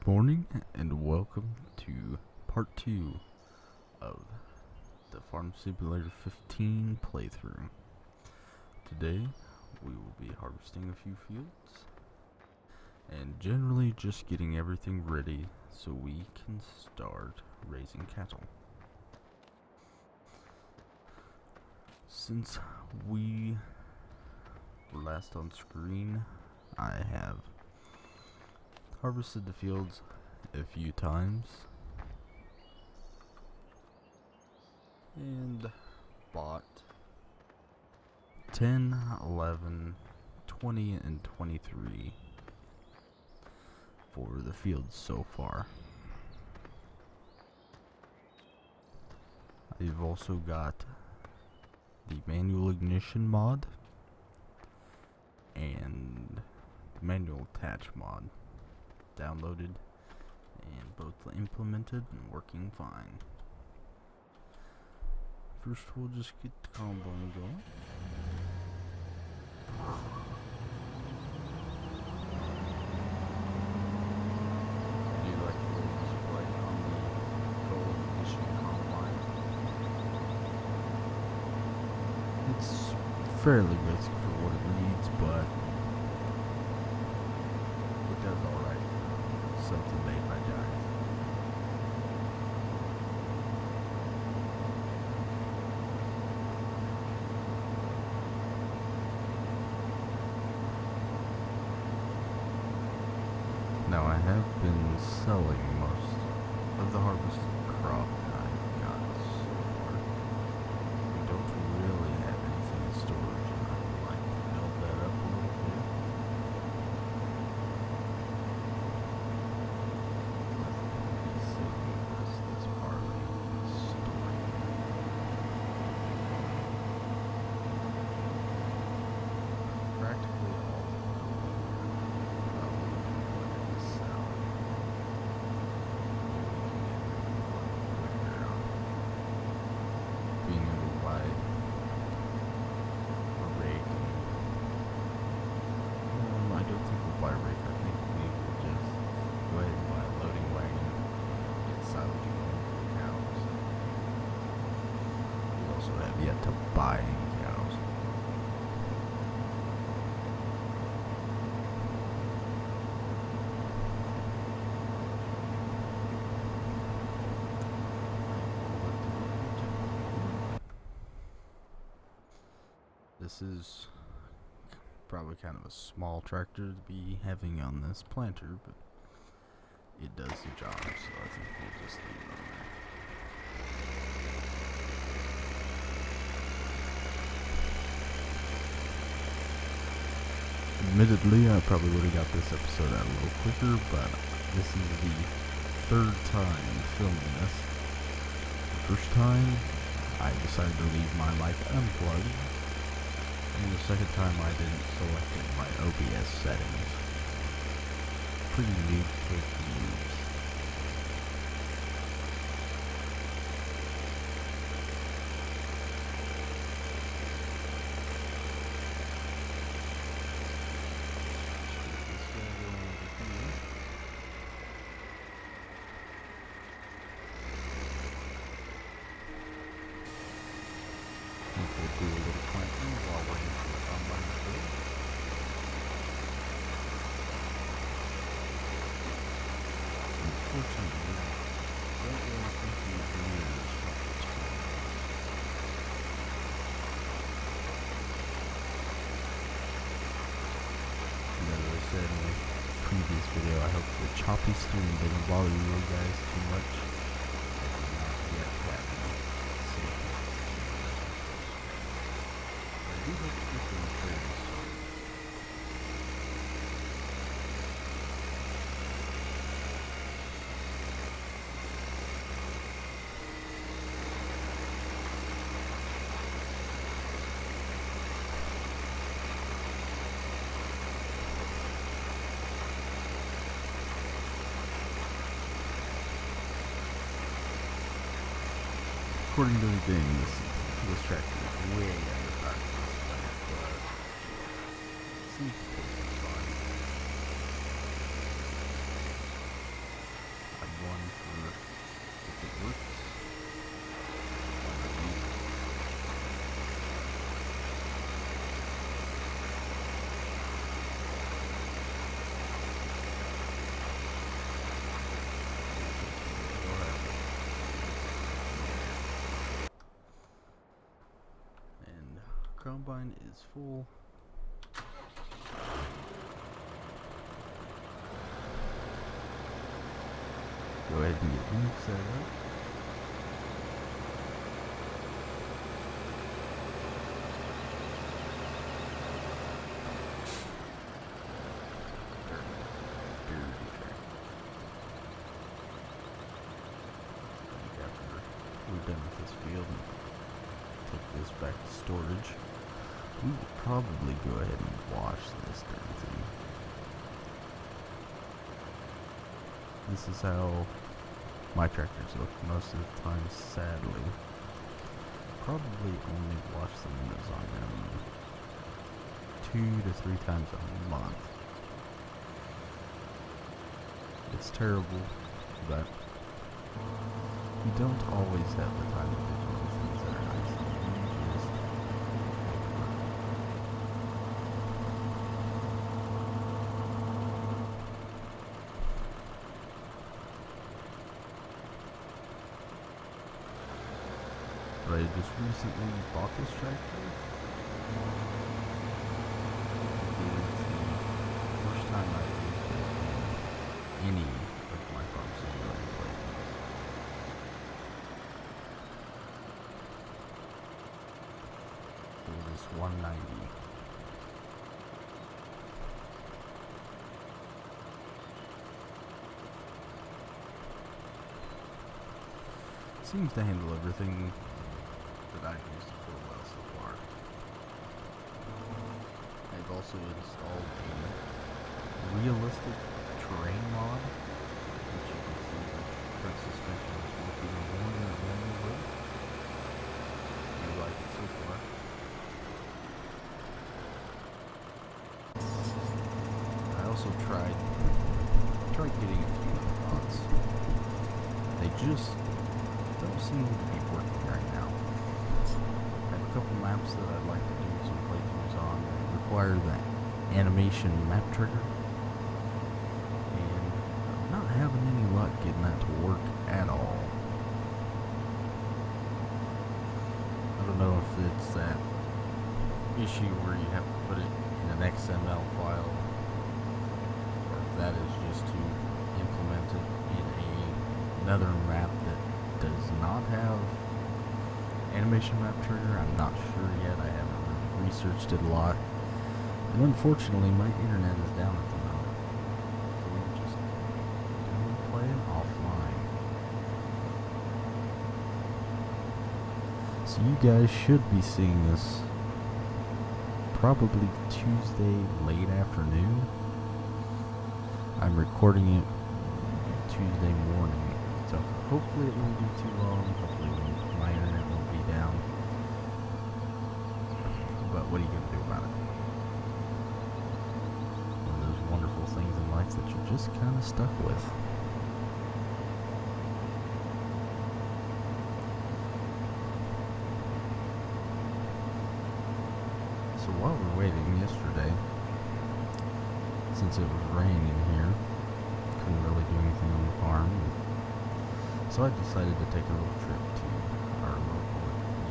Good morning and welcome to part 2 of the Farm Simulator 15 playthrough. Today we will be harvesting a few fields and generally just getting everything ready so we can start raising cattle. Since we were last on screen, I have harvested the fields a few times and bought 10, 11, 20, and 23 for the fields so far. I've also got the manual ignition mod and manual attach mod downloaded and both implemented and working fine. First we'll just get the combine going. Do you like the little display on the gold edition combine? It's fairly basic for what it needs, but it does alright. Something made by Giants. Now I have been selling most of the harvested crop that I've got so far. We don't really have anything in storage, and I would like to build that up a little bit. Practically all of the sell. Being able to buy a rake. I don't think we'll buy a rake. I think we will just go ahead and buy a loading wagon, get silage going for the cows. We also have yet to buy any cows. This is probably kind of a small tractor to be having on this planter, but it does the job, so I think we'll just leave it on there. Admittedly, I probably would have got this episode out a little quicker, but this is the third time filming this. The first time, I decided to leave my mic unplugged. And the second time I didn't select it in my OBS settings. Pretty neat trick to use. We'll do a little planting while waiting for the combine to fill. Unfortunately, I don't really think we need this much time. And as I said in the previous video, I hope the choppy stream didn't bother you guys too much. I did not yet have any safety. I do hope to get them fairly soon. According to the game, this tractor is way underpowered. Seems to be fine. one for if it works. And combine is full. Go ahead and get him set up. After we're done with this field and take this back to storage, we will probably go ahead and wash this darn thing. This is how my tractors look most of the time, sadly. Probably only wash the windows on them 2 to 3 times a month. It's terrible, but you don't always have the time to do those things that are nice. You just But I just recently bought this tractor. It's the first time I've used it in any of my farm simulator playthroughs. It is 190. Seems to handle everything that I've used it for well so far. I've also installed a realistic terrain mod, which you can see the front suspension is working more than it normally would. I like it so far. I also tried getting a few other mods. They just don't seem to be working right now. I have a couple maps that I'd like to do some playthroughs on that require the animation map trigger, and I'm not having any luck getting that to work at all. I don't know if it's that issue where you have to put it in an XML file, or if that is just to implement it in another map that does not have animation map trigger. I'm not sure yet. I haven't really researched it a lot, and unfortunately my internet is down at the moment, so we're just playing offline. So you guys should be seeing this probably Tuesday late afternoon. I'm recording it Tuesday morning, so hopefully it won't be too long. Hopefully my internet won't be down. But what are you going to do about it? One of those wonderful things in life that you're just kind of stuck with. So while we're waiting yesterday, since it was raining here, couldn't really do anything on the farm. So I decided to take a little trip to our local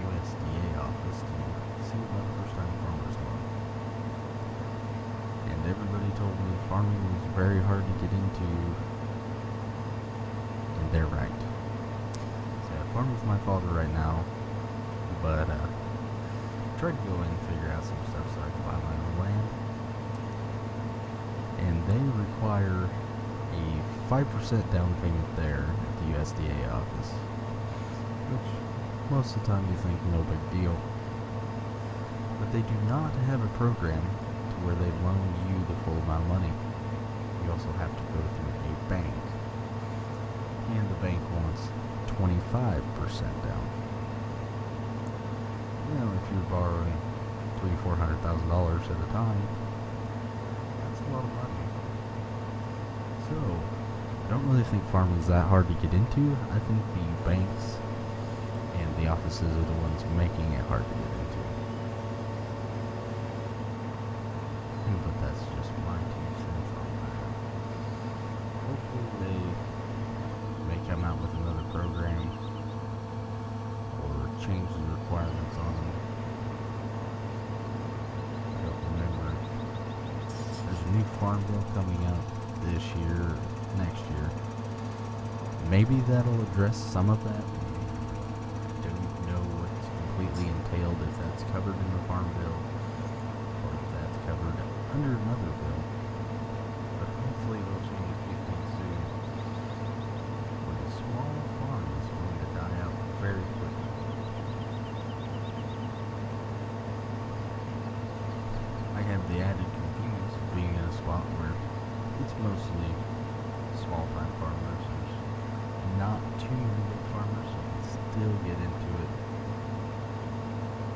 USDA office to see about first-time farmers loan. And everybody told me farming was very hard to get into, and they're right. So I farm with my father right now, but tried to go in and figure out some stuff so I can buy my own land. And they require a 5% down payment there at the USDA office, which most of the time you think no big deal. But they do not have a program to where they loan you the full amount of money. You also have to go through a bank, and the bank wants 25% down. You know, if you're borrowing $300,000-$400,000 at a time, that's a lot of money. So don't really think farming's that hard to get into. I think the banks and the offices are the ones making it hard to get into. But that's just my 2 cents on that. Hopefully they may come out with another program or change the requirements on them. I don't remember. There's a new farm bill coming out this year, next year. Maybe that'll address some of that. Don't know what's completely entailed, if that's covered in the farm bill or if that's covered under another bill. But hopefully they'll change a few things soon. But a small farm is going to die out very quickly. I have the added convenience of being in a spot where it's mostly small-time farmers. There's not too many big farmers, so I can still get into it.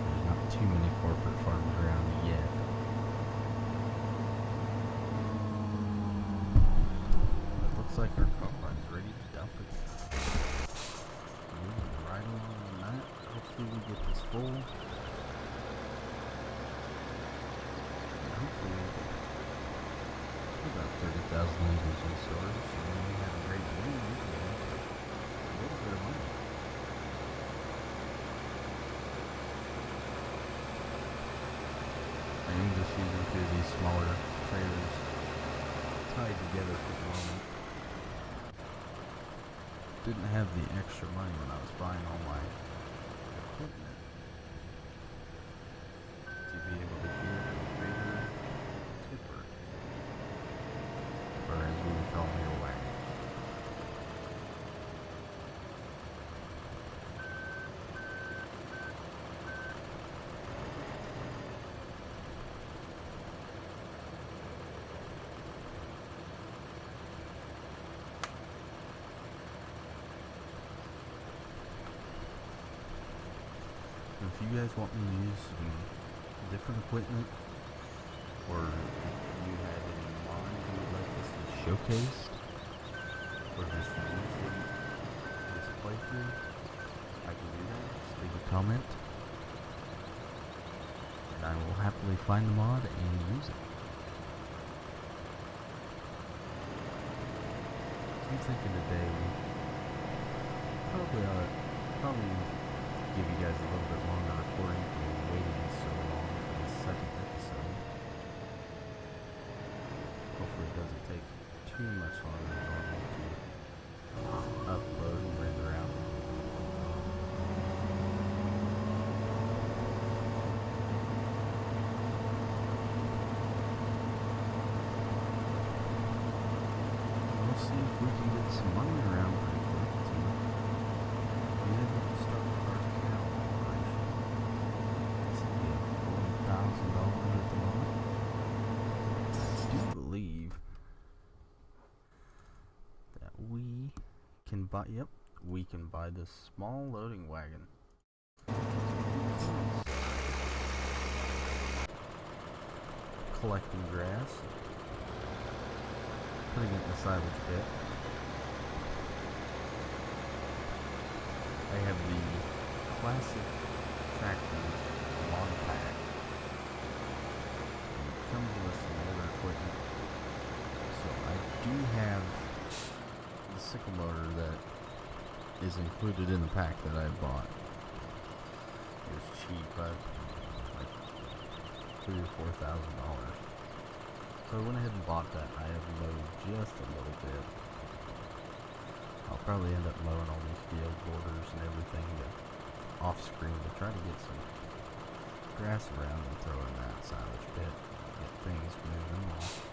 There's not too many corporate farms around yet. It looks like our combine's ready to dump it. Moving right along on that. Hopefully we get this full. Hopefully we get about 30,000 liters in storage, and then we have a great wind, we can get a little bit of money. I am just using 2 of these smaller trailers tied together for the moment. Didn't have the extra money when I was buying all my equipment to be able to get a bigger tipper, or as we would call me, a wagon. If you guys want me to use some different equipment, or if you have any mind you would like this to be showcased, or just use in this playthrough, I can do that. Just leave a comment, and I will happily find the mod and use it. I'm thinking today probably give you guys a little bit longer recording for waiting so long for the second episode. Hopefully it doesn't take too much longer than normal to upload and render out. We'll see if we can get some money around pretty quick to be able to start our cow operation. This will be $1,000 at the moment. I do believe that we can buy, we can buy this small loading wagon. Collecting grass, putting it in the silage pit. I have the classic tractor lawn pack. It comes with some other equipment. So I do have the sickle motor that is included in the pack that I bought. It was cheap, like $3,000 or $4,000. So I went ahead and bought that. I have mowed just a little bit. I'll probably end up mowing all these field borders and everything off screen to try to get some grass around and throw in that silage pit, get things moving off,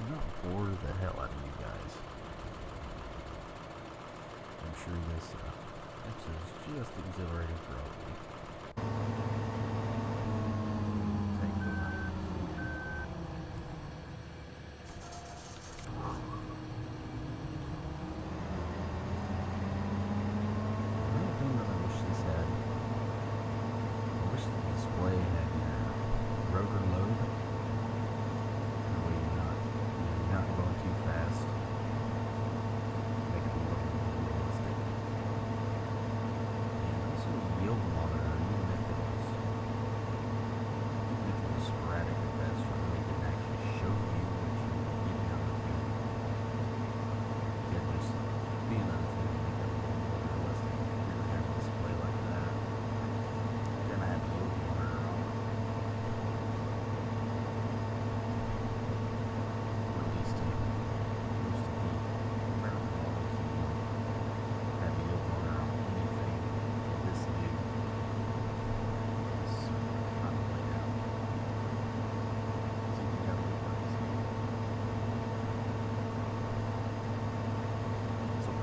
and not bore the hell out of you guys. I'm sure this episode is just exhilarating for all of you. Take the money. Another thing that I wish this had, I wish the display had your rotor load. That way you're not going too fast.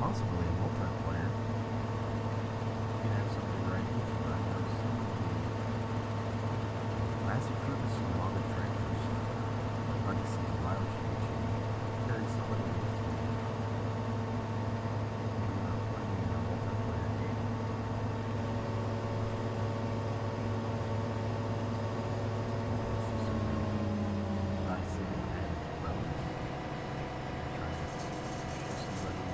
possibly a multiplayer. You can have somebody right with you right now. Massive Ferguson log tractors. I can see the mileage gauge. Carry somebody with you. When you're playing in a multiplayer game. Nice and added bonus. Trying to show somebody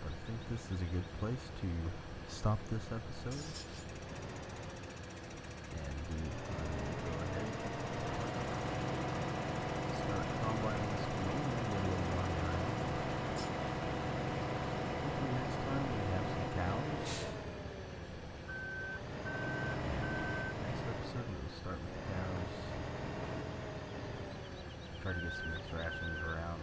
but I think this is a good place to stop this episode. And we go ahead start combining this command and get a little line around. Hopefully next time we have some cows. Next episode we'll start with the cows. Try to get some mixed rations around.